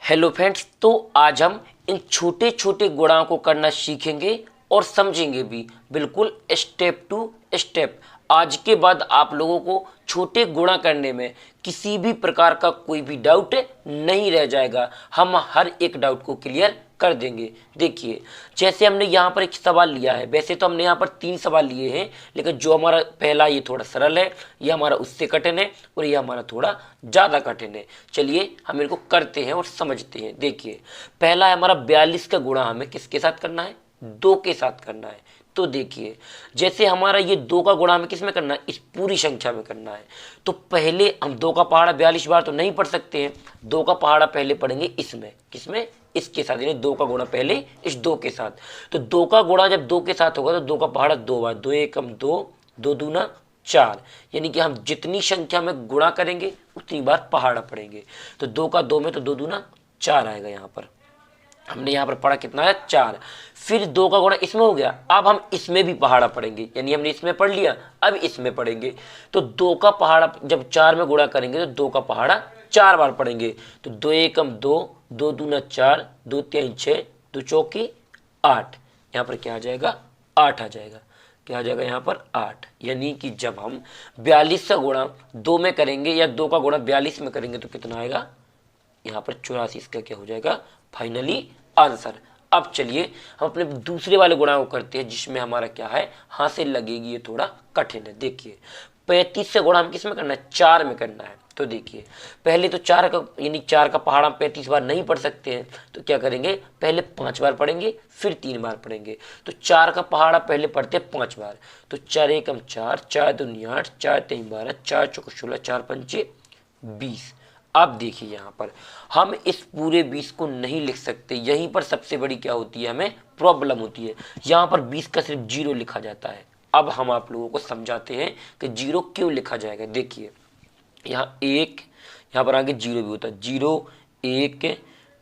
Hello friends, तो आज हम इन छोटे छोटे गुणाओं को करना सीखेंगे और समझेंगे भी, बिल्कुल स्टेप टू स्टेप। आज के बाद आप लोगों को छोटे गुणा करने में किसी भी प्रकार का कोई भी डाउट नहीं रह जाएगा। हम हर एक डाउट को क्लियर कर देंगे। देखिए, जैसे हमने यहाँ पर एक सवाल लिया है, वैसे तो हमने यहाँ पर 3 सवाल लिए हैं, लेकिन जो हमारा पहला ये थोड़ा सरल है, ये हमारा उससे कठिन है और ये हमारा थोड़ा ज़्यादा कठिन है। चलिए हम इनको करते हैं और समझते हैं। देखिए, पहला है हमारा 42 का गुणा हमें किसके साथ करना है? 2 के साथ करना है। तो देखिए, जैसे हमारा ये 2 का गुणा हमें किस में करना है? इस पूरी संख्या में करना है। तो पहले हम 2 का पहाड़ा 42 बार तो नहीं पढ़ सकते हैं। 2 का पहाड़ा पहले पढ़ेंगे इसमें, किसमें? इसके साथ, यानी 2 का गुणा पहले इस 2 के साथ। तो 2 का गुणा जब 2 के साथ होगा तो 2 का पहाड़ा 2 बार, 2 एकम 2, 2 दूना 4, यानी कि हम जितनी संख्या में गुणा करेंगे उतनी बार पहाड़ा पढ़ेंगे। तो 2 का 2 में तो 2 दूना 4 आएगा। यहाँ पर हमने यहाँ पर पढ़ा कितना है? 4। फिर 2 का गुणा इसमें हो गया, अब हम इसमें भी पहाड़ा पढ़ेंगे, यानी हमने इसमें पढ़ लिया, अब इसमें पढ़ेंगे। तो 2 का पहाड़ा जब 4 में गुणा करेंगे तो 2 का पहाड़ा 4 बार पढ़ेंगे। तो 2 एकम 2, 2 दूना 4, 2 तिहाई 6, 2 चौकी 8। यहाँ पर क्या आ जाएगा? 8 आ जाएगा। क्या आ जाएगा यहाँ पर? 8। यानी कि जब हम 42 का गुणा 2 में करेंगे या 2 का गुणा 42 में करेंगे तो कितना आएगा? यहाँ पर 84। इसका क्या हो जाएगा? Finally answer. अब चलिए हम अपने दूसरे वाले गुणा को करते हैं, जिसमें हमारा क्या है? हासिल लगेगी, ये थोड़ा कठिन है। देखिए, 35 से गुणा हम किस में करना है? 4 में करना है। तो देखिए, पहले तो 4 का यानी 4 का पहाड़ा हम 35 बार नहीं पढ़ सकते हैं, तो क्या करेंगे? पहले 5 बार पढ़ेंगे, फिर 3 बार पढ़ेंगे। तो 4 का पहाड़ा पहले पढ़ते हैं 5 बार। तो 4 एकम 4, 4 दूनी 8, 4 तीन 12, 4 चौक 16, 4 पंचे 20। अब देखिए, यहाँ पर हम इस पूरे 20 को नहीं लिख सकते। यहीं पर सबसे बड़ी क्या होती है? हमें प्रॉब्लम होती है। यहाँ पर 20 का सिर्फ 0 लिखा जाता है। अब हम आप लोगों को समझाते हैं कि 0 क्यों लिखा जाएगा। देखिए, यहाँ 1, यहाँ पर आगे 0 भी होता है। 0, 1,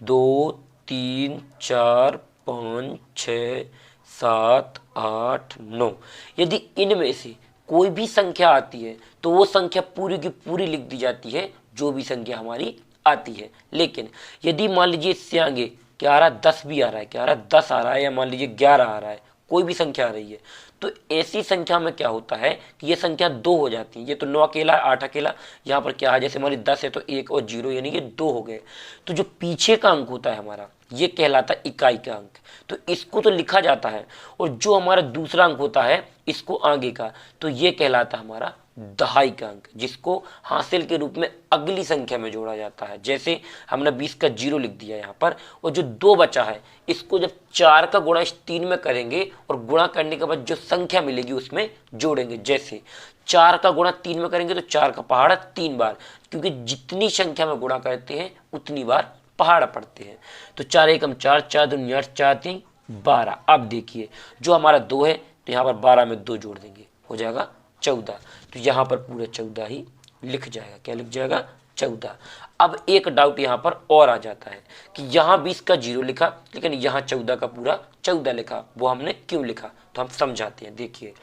2, 3, 4, 5, 6, 7, 8, 9। यदि इनमें से कोई भी संख्या आती है तो वो संख्या पूरी की पूरी लिख दी जाती है, जो भी संख्या हमारी आती है। लेकिन यदि मान लीजिए इससे आगे क्या आ रहा है? 10 भी आ रहा है, क्या आ रहा है? 10 आ रहा है, या मान लीजिए 11 आ रहा है, कोई भी संख्या आ रही है, तो ऐसी संख्या में क्या होता है कि ये संख्या 2 हो जाती है। ये तो 9 अकेला, 8 अकेला, यहाँ पर क्या है? जैसे हमारी 10 है तो 1 और 0 यानी कि 2 हो गए। तो जो पीछे का अंक होता है हमारा, ये कहलाता है इकाई का अंक। तो इसको तो लिखा जाता है, और जो हमारा दूसरा अंक होता है इसको आगे का, तो ये कहलाता है हमारा दहाई का अंक, जिसको हासिल के रूप में अगली संख्या में जोड़ा जाता है। जैसे हमने 20 का 0 लिख दिया यहाँ पर, और जो 2 बचा है इसको जब 4 का गुणा इस 3 में करेंगे और गुणा करने के बाद जो संख्या मिलेगी उसमें जोड़ेंगे। जैसे 4 का गुणा 3 में करेंगे तो 4 का पहाड़ा 3 बार, क्योंकि जितनी संख्या में गुणा करते हैं उतनी बार पहाड़ा पढ़ते हैं। तो 4 एकम 4, 4 दूनी 8, 4 तीन 12। अब देखिए, जो हमारा 2 है तो यहाँ पर 12 में 2 जोड़ देंगे, हो जाएगा 14। तो यहाँ पर पूरा 14 ही लिख जाएगा। क्या लिख जाएगा? 14। अब एक डाउट यहाँ पर और आ जाता है कि यहाँ 20 का 0 लिखा, लेकिन यहाँ 14 का पूरा 14 लिखा, वो हमने क्यों लिखा? तो हम समझाते हैं। देखिए,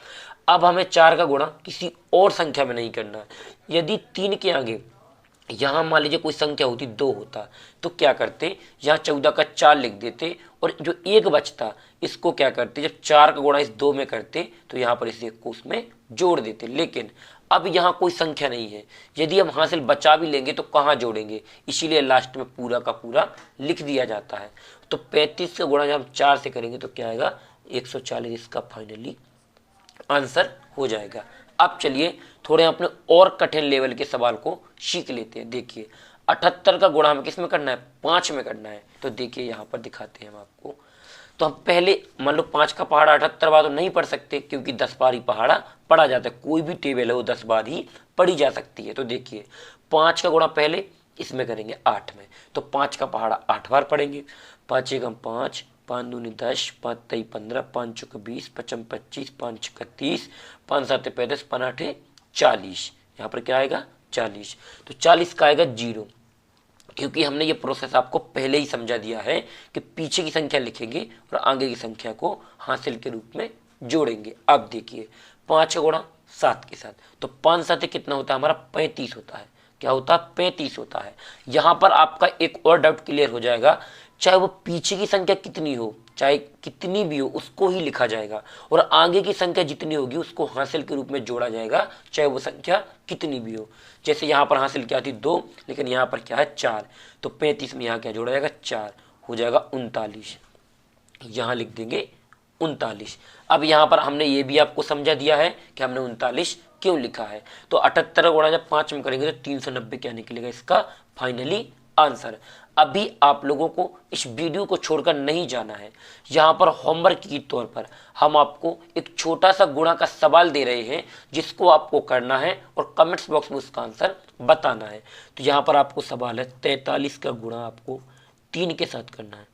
अब हमें 4 का गुणा किसी और संख्या में नहीं करना है। यदि 3 के आगे यहाँ मान लीजिए कोई संख्या होती 2 होता, तो क्या करते? यहाँ 14 का 4 लिख देते, और जो 1 बचता इसको क्या करते? जब 4 का गुणा इस 2 में करते तो यहाँ पर इस 1 को उसमें जोड़ देते। लेकिन अब यहाँ कोई संख्या नहीं है, यदि हम हासिल बचा भी लेंगे तो कहाँ जोड़ेंगे? इसीलिए लास्ट में पूरा का पूरा लिख दिया जाता है। तो 35 का गुणा जब हम 4 से करेंगे तो क्या आएगा? 140। इसका फाइनली आंसर हो जाएगा। अब चलिए थोड़े अपने और कठिन लेवल के सवाल को सीख लेते हैं। देखिए, 78 का गुणा हमें किस में करना है? 5 में करना है। तो देखिए, यहाँ पर दिखाते हैं हम आपको। तो हम पहले मान लो 5 का पहाड़ा 78 बार तो नहीं पढ़ सकते, क्योंकि 10 बार ही पहाड़ा पढ़ा जाता है। कोई भी टेबल है वो 10 बार ही पढ़ी जा सकती है। तो देखिए, 5 का गुणा पहले इसमें करेंगे 8 में, तो 5 का पहाड़ा 8 बार पढ़ेंगे। 5 एकम 5, 5 दूनी 10, 5 तेई 15, 5 चौक 20, 5 25, 5 छक्का 30, 5 7 35, 5 8 40। यहाँ पर क्या आएगा? 40। तो 40 का आएगा 0, क्योंकि हमने ये प्रोसेस आपको पहले ही समझा दिया है कि पीछे की संख्या लिखेंगे और आगे की संख्या को हासिल के रूप में जोड़ेंगे। अब देखिए, 5 का गुणा 7 के साथ, तो 5 7 कितना होता है हमारा? 35 होता है। क्या होता है, 35 होता है। यहाँ पर आपका एक और डाउट क्लियर हो जाएगा, चाहे वो पीछे की संख्या कितनी हो, चाहे कितनी भी हो, उसको ही लिखा जाएगा, और आगे की संख्या जितनी होगी उसको हासिल के रूप में जोड़ा जाएगा, चाहे वो संख्या कितनी भी हो। जैसे यहाँ पर हासिल क्या थी 2, लेकिन यहाँ पर क्या है 4, तो 35 में यहाँ क्या जोड़ा जाएगा 4, हो जाएगा 39। यहाँ लिख देंगे 39। अब यहाँ पर हमने ये भी आपको समझा दिया है कि हमने 39 क्यों लिखा है। तो 78 गुणा जब 5 में करेंगे तो 390 क्या निकलेगा इसका फाइनली आंसर। अभी आप लोगों को इस वीडियो को छोड़कर नहीं जाना है। यहाँ पर होमवर्क के तौर पर हम आपको एक छोटा सा गुणा का सवाल दे रहे हैं, जिसको आपको करना है और कमेंट्स बॉक्स में उसका आंसर बताना है। तो यहाँ पर आपको सवाल है 43 का गुणा आपको 3 के साथ करना है।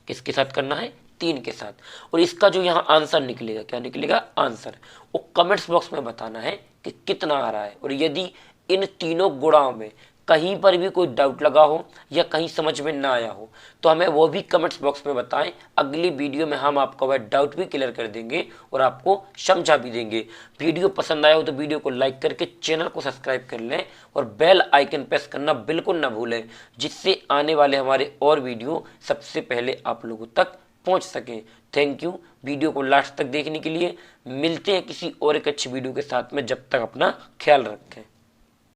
किसके साथ करना है, 3 के साथ। और इसका जो यहाँ आंसर निकलेगा, क्या निकलेगा आंसर, वो कमेंट्स बॉक्स में बताना है कि कितना आ रहा है। और यदि इन तीनों गुणाओं में कहीं पर भी कोई डाउट लगा हो या कहीं समझ में ना आया हो तो हमें वो भी कमेंट्स बॉक्स में बताएं। अगली वीडियो में हम आपका वह डाउट भी क्लियर कर देंगे और आपको समझा भी देंगे। वीडियो पसंद आया हो तो वीडियो को लाइक करके चैनल को सब्सक्राइब कर लें और बेल आइकन प्रेस करना बिल्कुल ना भूलें, जिससे आने वाले हमारे और वीडियो सबसे पहले आप लोगों तक पहुंच सकें। थैंक यू वीडियो को लास्ट तक देखने के लिए। मिलते हैं किसी और एक अच्छी वीडियो के साथ में, जब तक अपना ख्याल रखें।